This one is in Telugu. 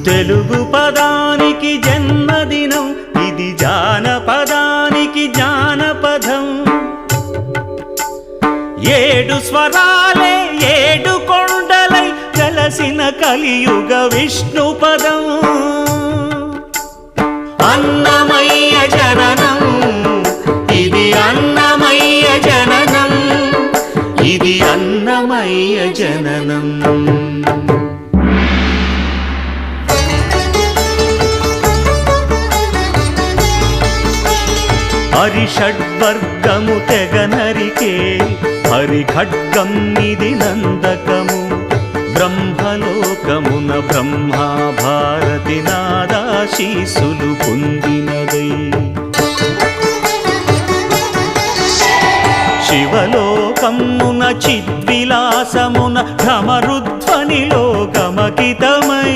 తెలుగు పదానికి జన్మదినం, ఇది జానపదానికి జానపదం. ఏడు స్వరాలే ఏడు కొండలై కలసిన కలియుగ విష్ణు పదం. అన్నమయ్య జననం, ఇది అన్నమయ్య జననం, ఇది అన్నమయ్య జననం. హరిషడ్వర్గము తెగనరికే హరిఖడ్గం ఇది నందకము. బ్రహ్మలోకమున బ్రహ్మా భారతి నాదాశీసులు పొందినదై. శివలోకమున చిద్విలాసమున భ్రమరుధ్వనిలో గమకితమై